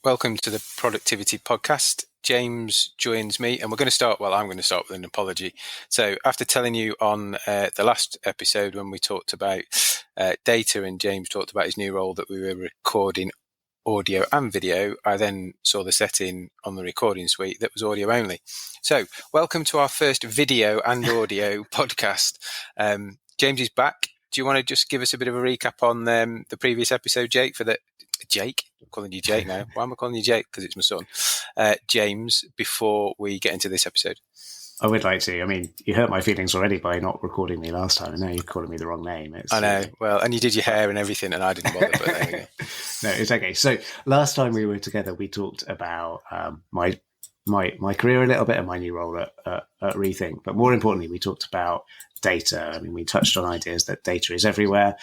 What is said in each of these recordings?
Welcome to the Productivity Podcast. James joins me, and I'm going to start with an apology. So after telling you on the last episode when we talked about data and James talked about his new role that we were recording audio and video, I then saw the setting on the recording suite that was audio only. So welcome to our first video and audio podcast. James is back. Do you want to just give us a bit of a recap on the previous episode, Jake, Jake? I'm calling you Jake now. Why am I calling you Jake? Because it's my son. James, before we get into this episode. I would like to. I mean, you hurt my feelings already by not recording me last time, and now you're calling me the wrong name. I know. Well, and you did your hair and everything, and I didn't bother, but there we go. No, it's okay. So last time we were together, we talked about my career a little bit and my new role at ReThink. But more importantly, we talked about data. I mean, we touched on ideas that data is everywhere,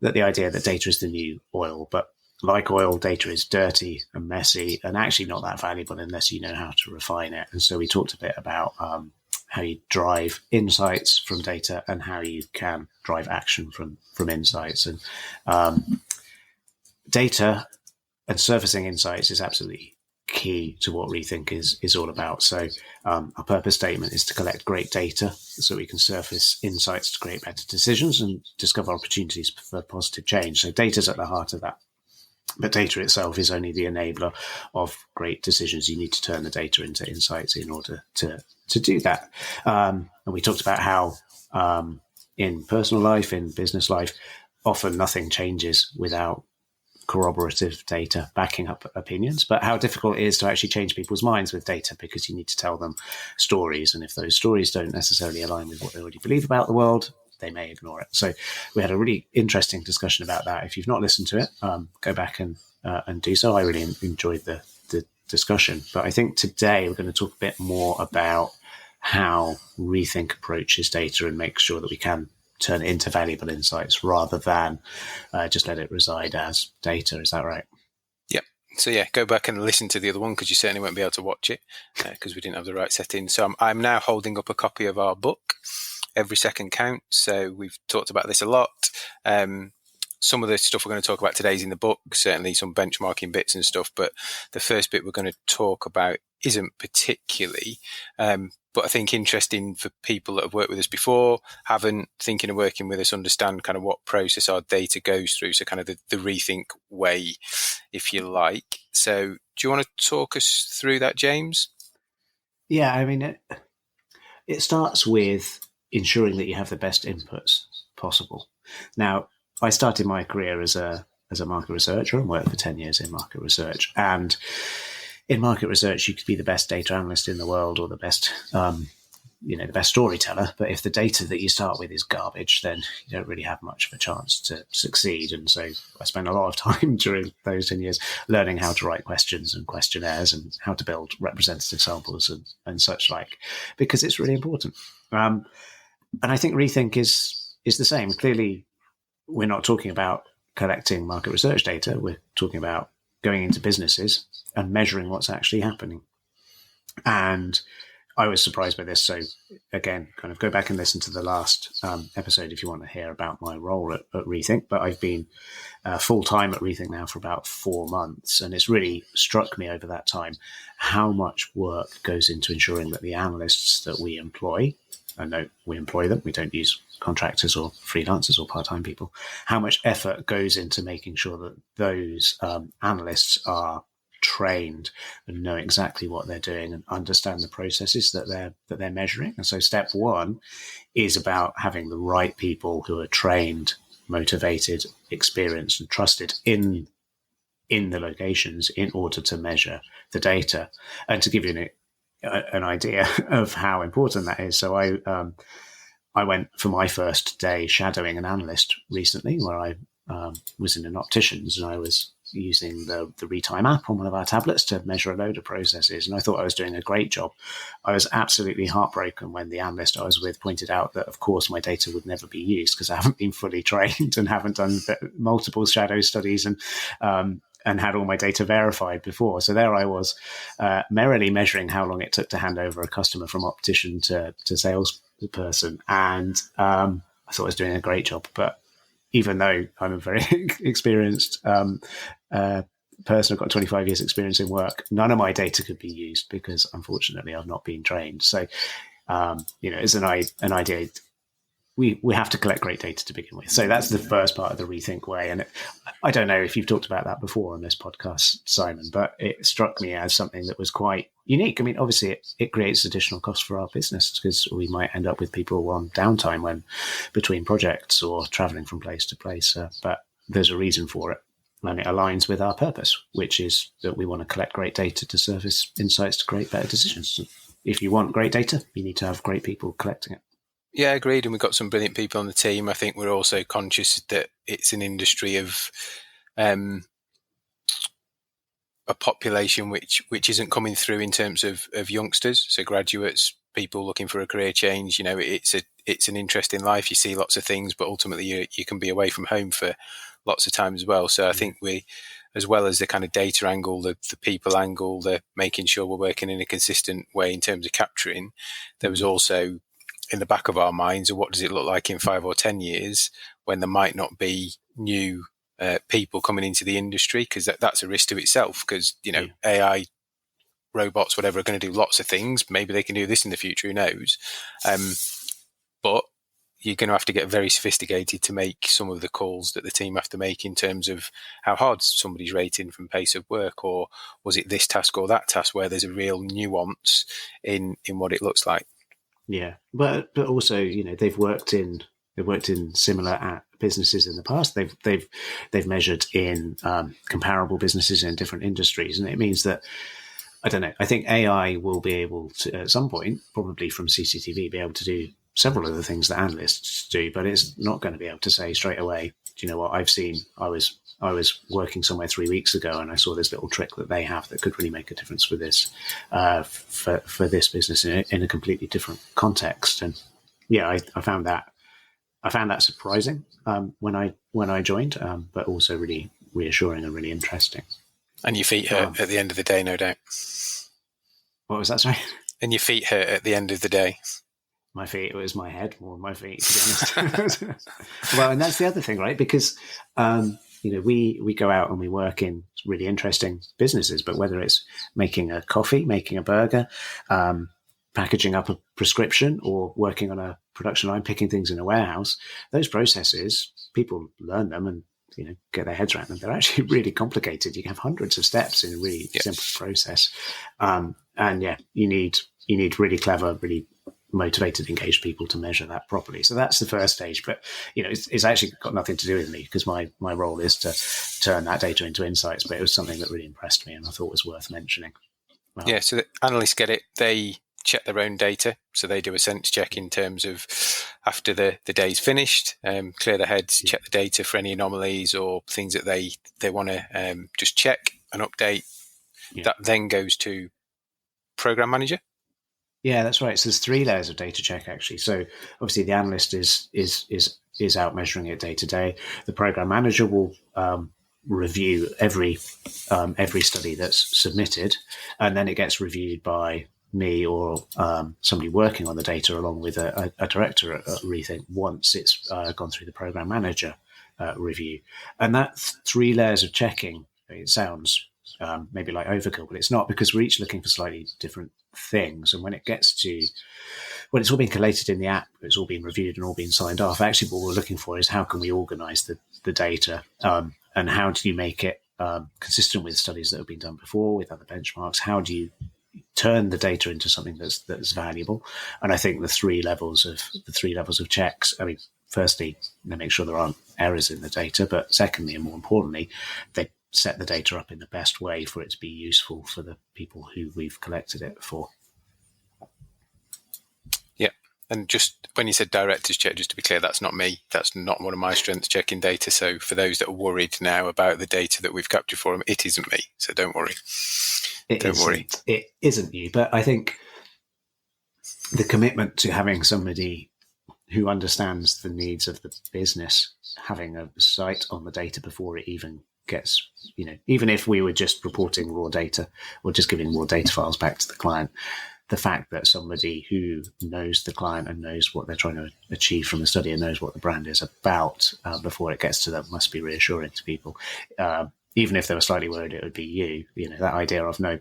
that the idea that data is the new oil. But like oil, data is dirty and messy and actually not that valuable unless you know how to refine it. And so we talked a bit about how you drive insights from data and how you can drive action from insights. And data and surfacing insights is absolutely key to what ReThink is all about. So our purpose statement is to collect great data so we can surface insights to create better decisions and discover opportunities for positive change. So data is at the heart of that. But data itself is only the enabler of great decisions. You need to turn the data into insights in order to do that. And we talked about how in personal life, in business life, often nothing changes without corroborative data backing up opinions, but how difficult it is to actually change people's minds with data because you need to tell them stories. And if those stories don't necessarily align with what they already believe about the world, they may ignore it. So we had a really interesting discussion about that. If you've not listened to it, go back and do so. I really enjoyed the discussion. But I think today we're going to talk a bit more about how ReThink approaches data and make sure that we can turn it into valuable insights rather than just let it reside as data. Is that right? Yep. So yeah, go back and listen to the other one because you certainly won't be able to watch it because we didn't have the right settings. So I'm now holding up a copy of our book, Every Second Counts. So we've talked about this a lot. Some of the stuff we're going to talk about today is in the book, certainly some benchmarking bits and stuff. But the first bit we're going to talk about isn't particularly, but I think interesting for people that have worked with us before, haven't, thinking of working with us, understand kind of what process our data goes through. So kind of the ReThink way, if you like. So do you want to talk us through that, James? Yeah, I mean, it starts with ensuring that you have the best inputs possible. Now, I started my career as a market researcher and worked for 10 years in market research. And in market research, you could be the best data analyst in the world or the best, the best storyteller. But if the data that you start with is garbage, then you don't really have much of a chance to succeed. And so I spent a lot of time during those 10 years learning how to write questions and questionnaires and how to build representative samples and such like, because it's really important. And I think ReThink is the same. Clearly, we're not talking about collecting market research data. We're talking about going into businesses and measuring what's actually happening. And I was surprised by this. So again, kind of go back and listen to the last episode if you want to hear about my role at ReThink. But I've been full-time at ReThink now for about 4 months. And it's really struck me over that time how much work goes into ensuring that the analysts that we employ, and no, we employ them, we don't use contractors or freelancers or part-time people, how much effort goes into making sure that those analysts are trained and know exactly what they're doing and understand the processes that they're measuring. And so step one is about having the right people who are trained, motivated, experienced and trusted in the locations in order to measure the data. And to give you an idea of how important that is. So I went for my first day shadowing an analyst recently where I was in an optician's and I was using the ReTime app on one of our tablets to measure a load of processes. And I thought I was doing a great job. I was absolutely heartbroken when the analyst I was with pointed out that, of course, my data would never be used because I haven't been fully trained and haven't done multiple shadow studies and had all my data verified before. So there I was merrily measuring how long it took to hand over a customer from optician to salesperson. And I thought I was doing a great job. But even though I'm a very experienced person. I've got 25 years experience in work. None of my data could be used because, unfortunately, I've not been trained. So, as an idea, we have to collect great data to begin with. So that's the first part of the ReThink Way. And I don't know if you've talked about that before on this podcast, Simon, but it struck me as something that was quite unique. I mean, obviously, it creates additional costs for our business because we might end up with people on downtime when between projects or traveling from place to place. But there's a reason for it. And it aligns with our purpose, which is that we want to collect great data to surface insights to create better decisions. If you want great data, you need to have great people collecting it. Yeah, agreed. And we've got some brilliant people on the team. I think we're also conscious that it's an industry of a population which isn't coming through in terms of youngsters, so graduates, people looking for a career change. It's an interesting life. You see lots of things, but ultimately you can be away from home for lots of time as well. So I think we, as well as the kind of data angle, the people angle, the making sure we're working in a consistent way in terms of capturing, there was also in the back of our minds, what does it look like in 5 or 10 years when there might not be new people coming into the industry? Because that's a risk to itself. Because AI, robots, whatever, are going to do lots of things. Maybe they can do this in the future. Who knows? But you're going to have to get very sophisticated to make some of the calls that the team have to make in terms of how hard somebody's rating from pace of work, or was it this task or that task, where there's a real nuance in what it looks like. Yeah, but also, they've worked in similar businesses in the past. They've measured in comparable businesses in different industries, and it means that, I don't know, I think AI will be able to, at some point, probably from CCTV, be able to do several of the things that analysts do, but it's not going to be able to say straight away, do you know what, I was working somewhere 3 weeks ago and I saw this little trick that they have that could really make a difference for this, for this business in a completely different context. And yeah, I found that surprising when I joined, but also really reassuring and really interesting. And your feet hurt at the end of the day, no doubt. What was that, sorry? And your feet hurt at the end of the day. My feet, it was my head more than my feet, to be honest. Well, and that's the other thing, right? Because we go out and we work in really interesting businesses, but whether it's making a coffee, making a burger, packaging up a prescription, or working on a production line, picking things in a warehouse, those processes, people learn them and get their heads around them. They're actually really complicated. You can have hundreds of steps in a really simple process, and you need really clever, really motivated, engaged people to measure that properly. So that's the first stage. But it's actually got nothing to do with me, because my role is to turn that data into insights. But it was something that really impressed me and I thought was worth mentioning. Yeah, so the analysts get it. They check their own data, so they do a sense check in terms of after the day's finished, clear their heads, check the data for any anomalies or things that they want to just check and update. That then goes to program manager. Yeah, that's right. So there's 3 layers of data check, actually. So obviously the analyst is out measuring it day to day. The program manager will review every study that's submitted, and then it gets reviewed by me or somebody working on the data along with a director at ReThink once it's gone through the program manager review. And that 3 layers of checking, it sounds maybe like overkill, but it's not, because we're each looking for slightly different things. And when it's all been collated in the app, it's all been reviewed and all been signed off, actually what we're looking for is how can we organize the data, and how do you make it consistent with studies that have been done before, with other benchmarks? How do you turn the data into something that's valuable? And I think the three levels of checks, I mean, firstly, they make sure there aren't errors in the data, but secondly, and more importantly, they set the data up in the best way for it to be useful for the people who we've collected it for. Yeah. And just when you said director's check, just to be clear, that's not me. That's not one of my strengths, checking data. So for those that are worried now about the data that we've captured for them, it isn't me. So don't worry. Don't worry. It isn't you. But I think the commitment to having somebody who understands the needs of the business, having a sight on the data before it even gets, even if we were just reporting raw data or just giving raw data files back to the client, the fact that somebody who knows the client and knows what they're trying to achieve from the study and knows what the brand is about before it gets to them must be reassuring to people. even if they were slightly worried it would be you. That idea of, no,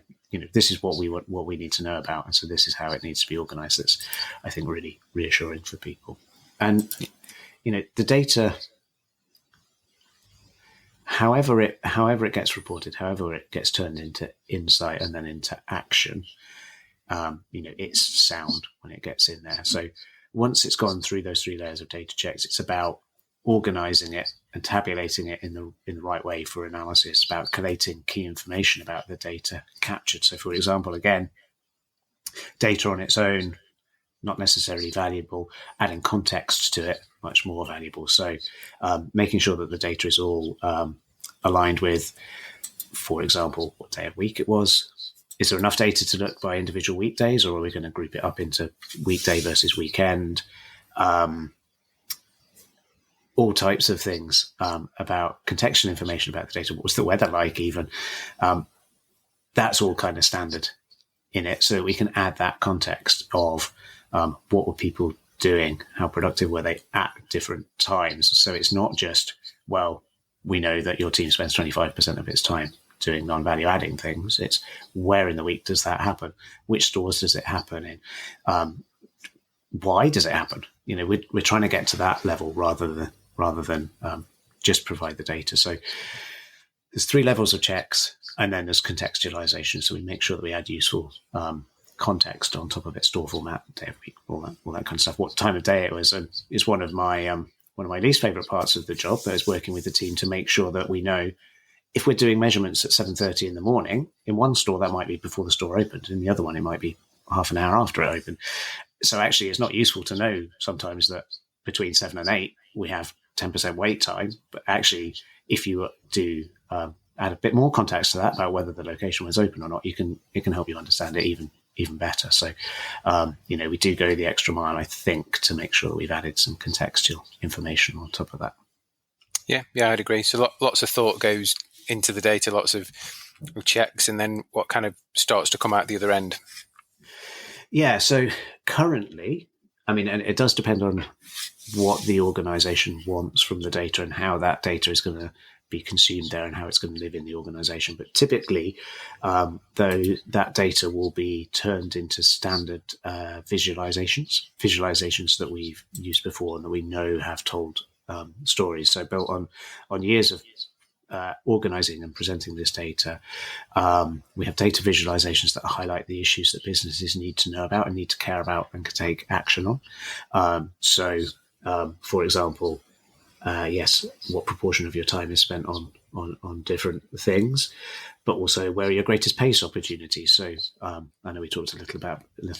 this is what we need to know about, and so this is how it needs to be organized. That's, I think, really reassuring for people. And the data, however it gets reported, however it gets turned into insight and then into action, it's sound when it gets in there. So once it's gone through those 3 layers of data checks, it's about organizing it and tabulating it in the right way for analysis, about collating key information about the data captured. So, for example, again, data on its own, not necessarily valuable. Adding context to it, much more valuable. So making sure that the data is all aligned with, for example, what day of week it was. Is there enough data to look by individual weekdays, or are we going to group it up into weekday versus weekend? All types of things about contextual information about the data. What was the weather like even? That's all kind of standard in it, so that we can add that context of what were people doing, how productive were they at different times. So it's not just, well, we know that your team spends 25% of its time doing non-value adding things. It's where in the week does that happen? Which stores does it happen in? Why does it happen? We're trying to get to that level rather than just provide the data. So there's 3 levels of checks, and then there's contextualization. So we make sure that we add useful context on top of it, store format, day of week, all that kind of stuff. What time of day it was, and is one of my least favorite parts of the job. That is working with the team to make sure that we know if we're doing measurements at 7:30 in the morning. In one store, that might be before the store opened. In the other one, it might be half an hour after it opened. So actually, it's not useful to know sometimes that between 7 and 8 we have 10% wait time. But actually, if you do add a bit more context to that about whether the location was open or not, it can help you understand it even better. So, we do go the extra mile, I think, to make sure that we've added some contextual information on top of that. Yeah, I'd agree. So lots of thought goes into the data, lots of checks, and then what kind of starts to come out the other end? Yeah, so currently, and it does depend on what the organization wants from the data and how that data is going to be consumed there and how it's going to live in the organization. But typically, though, that data will be turned into standard visualizations that we've used before and that we know have told stories. So built on years of organizing and presenting this data, we have data visualizations that highlight the issues that businesses need to know about and need to care about and can take action on. For example, yes, what proportion of your time is spent on different things, but also where are your greatest pace opportunities. So I know we talked a little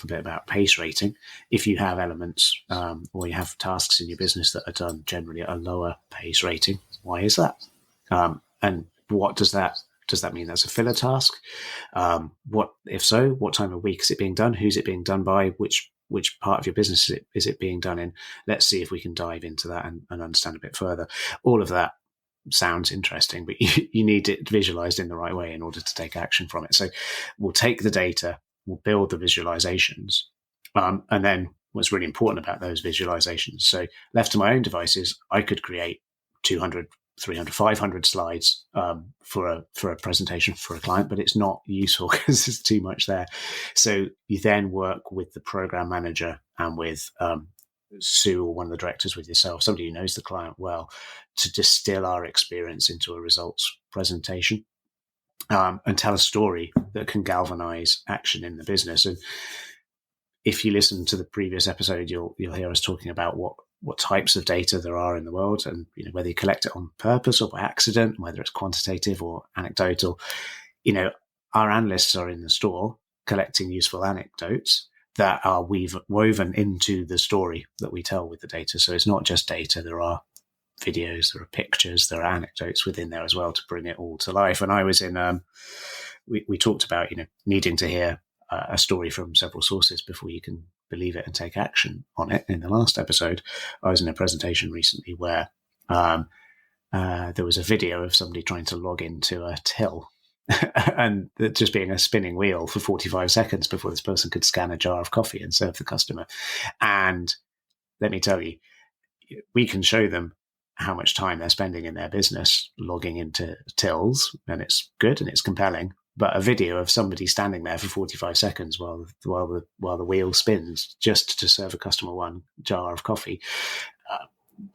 bit about pace rating. If you have elements or you have tasks in your business that are done generally at a lower pace rating, why is that? And what does that mean? That's a filler task? If so, what time of week is it being done? Who's it being done by? Which part of your business is it being done in? Let's see if we can dive into that and understand a bit further. All of that sounds interesting, but you need it visualized in the right way in order to take action from it. So we'll take the data, we'll build the visualizations, and then what's really important about those visualizations. So left to my own devices, I could create 200, 300, 500 slides for a presentation for a client, but it's not useful because there's too much there. So you then work with the program manager and with Sue or one of the directors, with yourself, somebody who knows the client well, to distill our experience into a results presentation and tell a story that can galvanize action in the business. And if you listen to the previous episode, you'll hear us talking about what types of data there are in the world, and whether you collect it on purpose or by accident, whether it's quantitative or anecdotal. Our analysts are in the store collecting useful anecdotes that are woven into the story that we tell with the data. So it's not just data. There are videos, there are pictures, there are anecdotes within there as well to bring it all to life. And I was in, we talked about, needing to hear a story from several sources before you can believe it and take action on it. In the last episode, I was in a presentation recently where there was a video of somebody trying to log into a till and just being a spinning wheel for 45 seconds before this person could scan a jar of coffee and serve the customer. And let me tell you, we can show them how much time they're spending in their business logging into tills, and it's good and it's compelling. But a video of somebody standing there for 45 seconds while the wheel spins just to serve a customer one jar of coffee,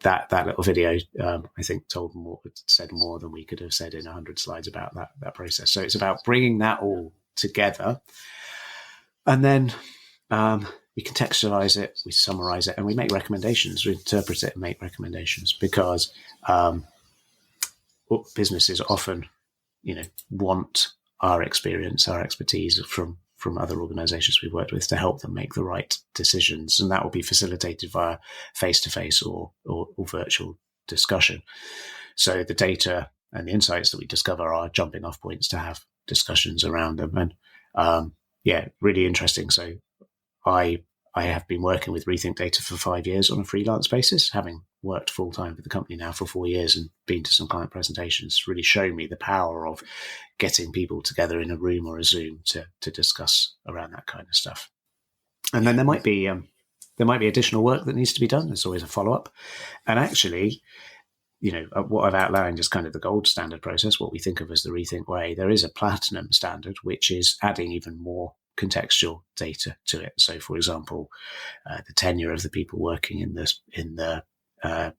that little video, I think, said more than we could have said in 100 slides about that process. So it's about bringing that all together, and then we contextualize it, we summarize it, and we make recommendations. We interpret it and make recommendations, because businesses often, want our experience, our expertise from other organizations we've worked with to help them make the right decisions. And that will be facilitated via face-to-face or virtual discussion. So the data and the insights that we discover are jumping off points to have discussions around them. And really interesting. So I have been working with ReThink Data for 5 years on a freelance basis, having worked full-time for the company now for 4 years and been to some client presentations, really shown me the power of getting people together in a room or a Zoom to discuss around that kind of stuff. And then there might be additional work that needs to be done. There's always a follow-up. And actually, what I've outlined is kind of the gold standard process, what we think of as the ReThink Way. There is a platinum standard, which is adding even more contextual data to it. So, for example, the tenure of the people working in the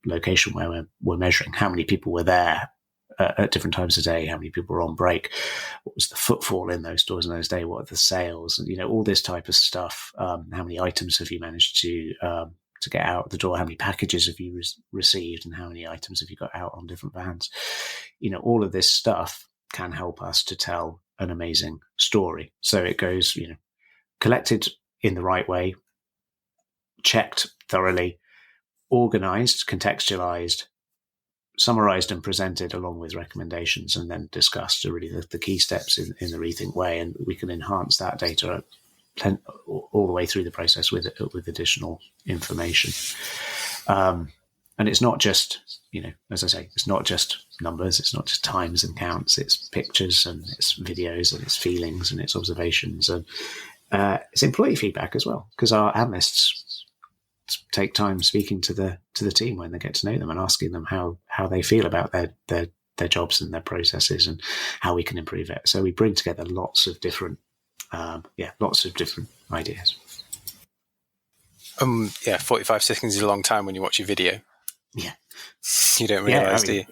location where we're measuring, how many people were there at different times of day, how many people were on break, what was the footfall in those stores in those days, what are the sales, and all this type of stuff. How many items have you managed to get out the door? How many packages have you received, and how many items have you got out on different vans? All of this stuff can help us to tell an amazing story. So it goes, collected in the right way, checked thoroughly, organized, contextualized, summarized and presented along with recommendations, and then discussed are really the key steps in the ReThink Way. And we can enhance that data all the way through the process with additional information. And it's not just, as I say, it's not just numbers, it's not just times and counts, it's pictures and it's videos and it's feelings and it's observations, and it's employee feedback as well, because our analysts take time speaking to the team when they get to know them and asking them how they feel about their jobs and their processes and how we can improve it. So we bring together lots of different ideas. 45 seconds is a long time when you watch a video. Yeah. You don't realise, do you?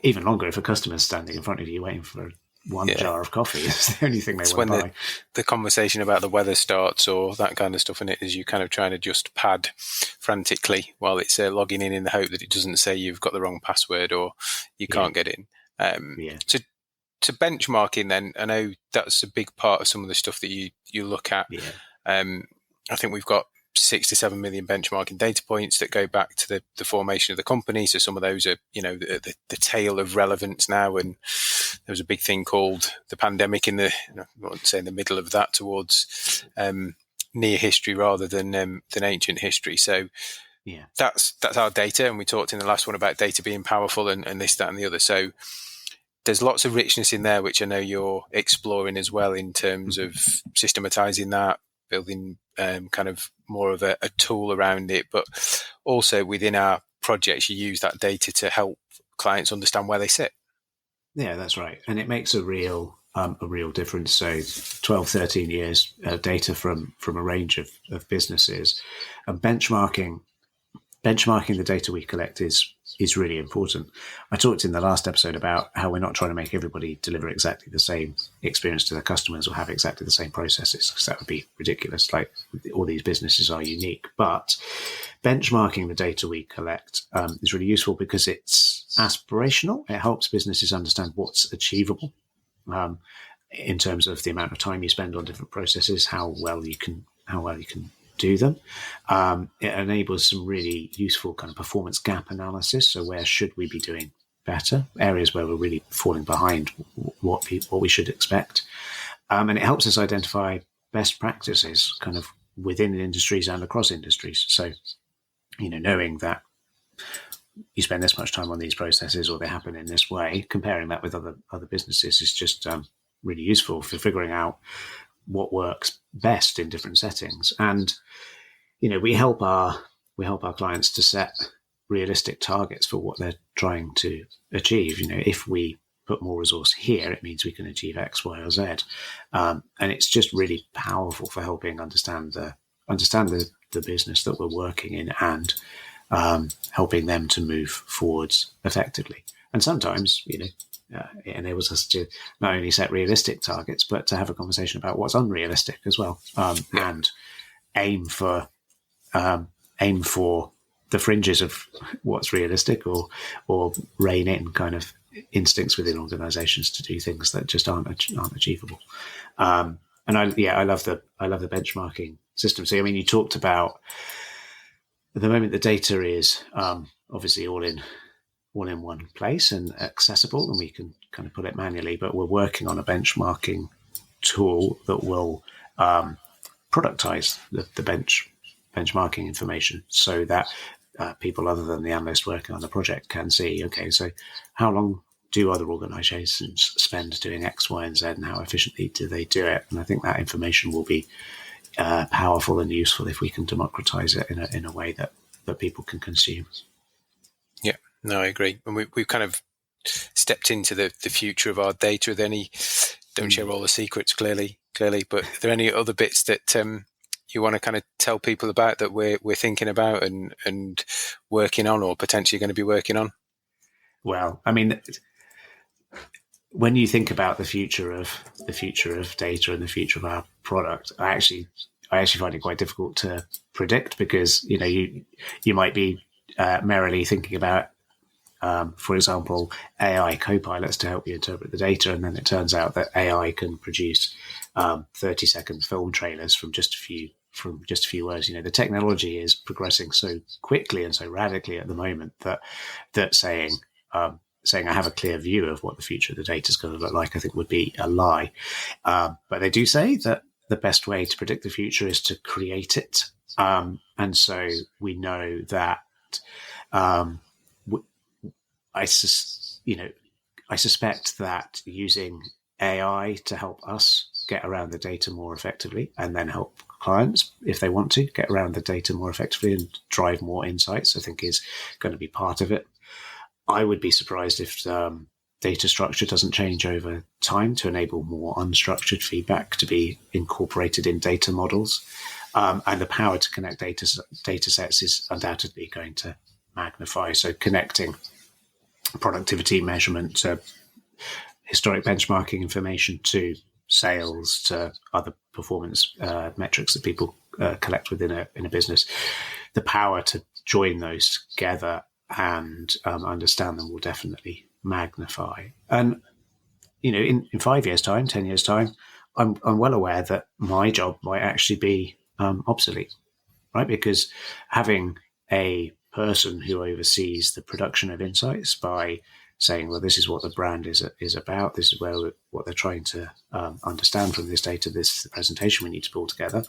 Even longer if a customer's standing in front of you waiting for one jar of coffee. It's the only thing they want to buy. The conversation about the weather starts or that kind of stuff in it is you kind of trying to just pad frantically while it's logging in the hope that it doesn't say you've got the wrong password or you can't get in. To benchmarking then, I know that's a big part of some of the stuff that you look at. Yeah. I think we've got 6 to 7 million benchmarking data points that go back to the formation of the company. So some of those are, the tail of relevance now. And there was a big thing called the pandemic in I wouldn't say in the middle of that, towards near history rather than ancient history. So that's our data. And we talked in the last one about data being powerful and this, that, and the other. So there's lots of richness in there, which I know you're exploring as well in terms of systematizing that, building kind of more of a tool around it, but also within our projects, you use that data to help clients understand where they sit. Yeah, that's right. And it makes a real difference. So 12, 13 years data from a range of businesses, and benchmarking the data we collect is really important. I talked in the last episode about how we're not trying to make everybody deliver exactly the same experience to their customers or have exactly the same processes, because that would be ridiculous. Like, all these businesses are unique, but benchmarking the data we collect is really useful because it's aspirational. It helps businesses understand what's achievable in terms of the amount of time you spend on different processes, how well you can do them. It enables some really useful kind of performance gap analysis. So where should we be doing better? Areas where we're really falling behind what we should expect. And it helps us identify best practices kind of within industries and across industries. So, knowing that you spend this much time on these processes or they happen in this way, comparing that with other businesses is just really useful for figuring out what works best in different settings. And we help our clients to set realistic targets for what they're trying to achieve. If we put more resource here, it means we can achieve X, Y, or Z. And it's just really powerful for helping understand the business that we're working in, and helping them to move forwards effectively. And sometimes, it enables us to not only set realistic targets, but to have a conversation about what's unrealistic as well, and aim for the fringes of what's realistic, or rein in kind of instincts within organizations to do things that just aren't achievable. And I love the benchmarking system. So, you talked about, at the moment, the data is obviously all in one place and accessible, and we can kind of put it manually, but we're working on a benchmarking tool that will productize the benchmarking information, so that people other than the analyst working on the project can see, okay, so how long do other organizations spend doing X, Y, and Z, and how efficiently do they do it? And I think that information will be powerful and useful if we can democratize it in a way that people can consume. Yeah, no, I agree. And we've kind of stepped into the future of our data. Are there any, don't share all the secrets clearly, but are there any other bits that you want to kind of tell people about that we're thinking about and working on, or potentially going to be working on? Well, when you think about the future of data and the future of our product, I actually find it quite difficult to predict, because you might be merrily thinking about, for example, AI co-pilots to help you interpret the data, and then it turns out that AI can produce 30-second film trailers from just a few words. The technology is progressing so quickly and so radically at the moment that saying I have a clear view of what the future of the data is going to look like, I think would be a lie. But they do say that the best way to predict the future is to create it. And so we know that I suspect that using AI to help us get around the data more effectively, and then help clients, if they want to, get around the data more effectively and drive more insights, I think is going to be part of it. I would be surprised if data structure doesn't change over time to enable more unstructured feedback to be incorporated in data models. And the power to connect data sets is undoubtedly going to magnify. So connecting productivity measurement to historic benchmarking information to sales to other performance metrics that people collect within a business, the power to join those together and understand them will definitely magnify. And in 5 years' time, 10 years' time, I'm well aware that my job might actually be obsolete, right? Because having a person who oversees the production of insights by saying, well, this is what the brand is about, this is what they're trying to understand from this data, this is the presentation we need to pull together.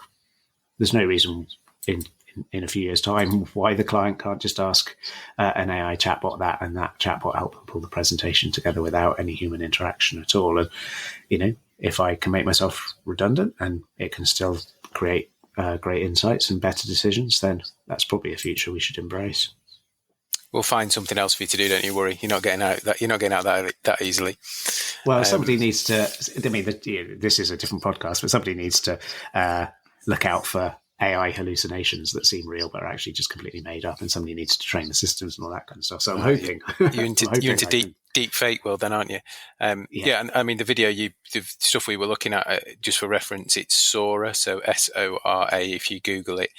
There's no reason in a few years' time why the client can't just ask an AI chatbot that, and that chatbot help them pull the presentation together without any human interaction at all. And if I can make myself redundant and it can still create great insights and better decisions, then that's probably a future we should embrace. We'll find something else for you to do. Don't you worry. You're not getting out that easily. Well, somebody needs to. This is a different podcast, but somebody needs to look out for AI hallucinations that seem real but are actually just completely made up, and somebody needs to train the systems and all that kind of stuff. So I'm hoping you're into deep fake world, then, aren't you? Yeah, and the video the stuff we were looking at, just for reference, it's Sora, so Sora. If you Google it,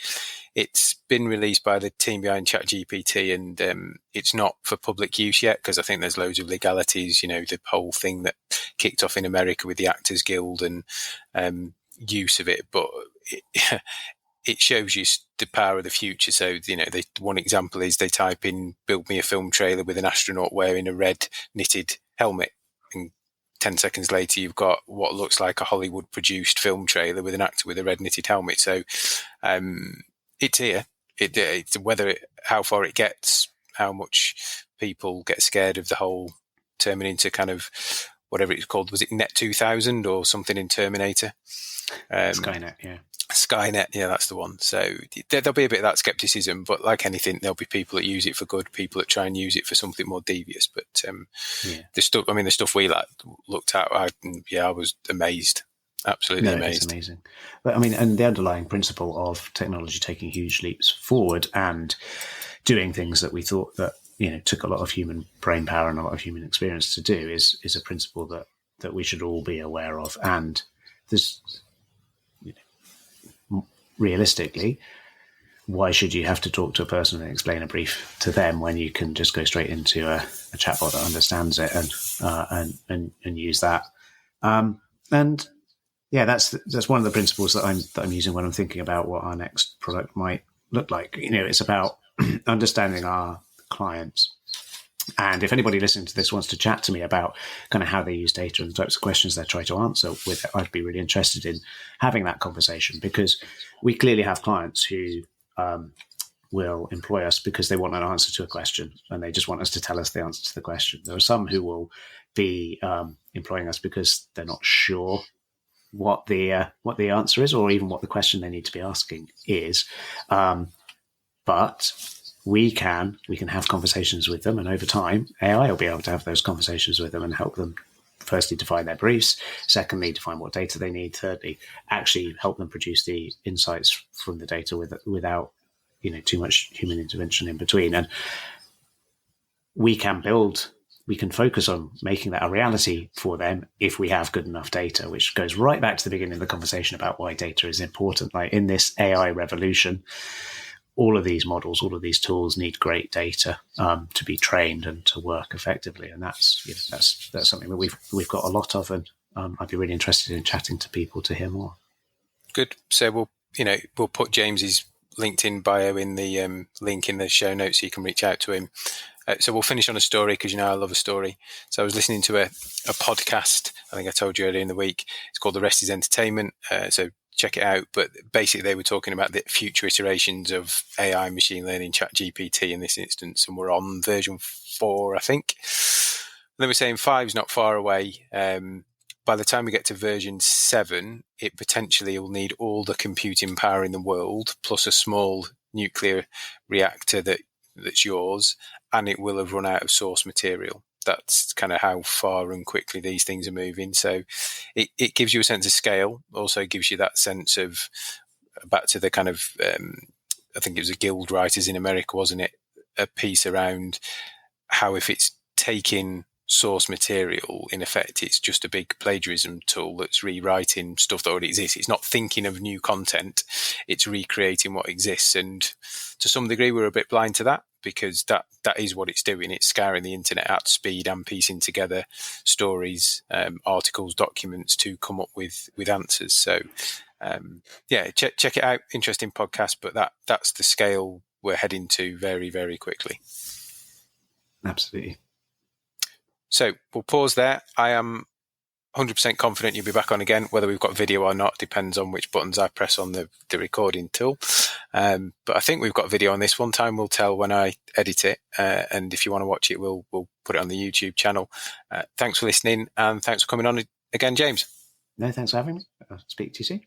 it's been released by the team behind ChatGPT, and it's not for public use yet because I think there's loads of legalities. The whole thing that kicked off in America with the Actors Guild and use of it, but it shows you the power of the future. So, one example is they type in, build me a film trailer with an astronaut wearing a red knitted helmet. And 10 seconds later, you've got what looks like a Hollywood produced film trailer with an actor with a red knitted helmet. So, it's here. It's how far it gets, how much people get scared of the whole turning into kind of whatever it's called. Was it Net 2000 or something in Terminator? Skynet, yeah. Skynet, yeah, that's the one. So there'll be a bit of that skepticism, but like anything, there'll be people that use it for good, people that try and use it for something more devious. But the stuff we looked at, I was amazed, absolutely amazed. It's amazing. But I mean, and the underlying principle of technology taking huge leaps forward and doing things that we thought that took a lot of human brain power and a lot of human experience to do is a principle that we should all be aware of. And there's realistically, why should you have to talk to a person and explain a brief to them when you can just go straight into a chatbot that understands it and use that? And yeah, that's one of the principles that I'm using when I'm thinking about what our next product might look like. It's about understanding our clients. And if anybody listening to this wants to chat to me about kind of how they use data and the types of questions they try to answer with it, I'd be really interested in having that conversation, because we clearly have clients who will employ us because they want an answer to a question and they just want us to tell us the answer to the question. There are some who will be employing us because they're not sure what the answer is, or even what the question they need to be asking is. But we can have conversations with them, and over time, AI will be able to have those conversations with them and help them, firstly, define their briefs, secondly, define what data they need, thirdly, actually help them produce the insights from the data without too much human intervention in between. And we can focus on making that a reality for them if we have good enough data, which goes right back to the beginning of the conversation about why data is important. Like in this AI revolution, all of these models, all of these tools need great data to be trained and to work effectively, and that's something that we've got a lot of, and I'd be really interested in chatting to people to hear more. Good. So we'll put James's LinkedIn bio in the link in the show notes so you can reach out to him. So we'll finish on a story, because I love a story. So I was listening to a podcast, I think I told you earlier in the week. It's called The Rest is Entertainment. So check it out. But basically they were talking about the future iterations of AI, machine learning, ChatGPT in this instance, and we're on version 4, I think. And they were saying 5's not far away. By the time we get to version 7, it potentially will need all the computing power in the world, plus a small nuclear reactor that's yours, and it will have run out of source material. That's kind of how far and quickly these things are moving. So it gives you a sense of scale, also gives you that sense of, back to the kind of, I think it was a Guild Writers in America, wasn't it? A piece around how if it's taking source material, in effect, it's just a big plagiarism tool that's rewriting stuff that already exists. It's not thinking of new content, it's recreating what exists. And to some degree, we're a bit blind to that, because that is what it's doing. It's scouring the internet at speed and piecing together stories, articles, documents to come up with answers. So check it out. Interesting podcast, but that's the scale we're heading to very, very quickly. Absolutely. So we'll pause there. I am 100% confident you'll be back on again. Whether we've got video or not depends on which buttons I press on the recording tool. But I think we've got video on this one. Time will tell when I edit it. And if you want to watch it, we'll put it on the YouTube channel. Thanks for listening, and thanks for coming on again, James. No, thanks for having me. I'll speak to you soon.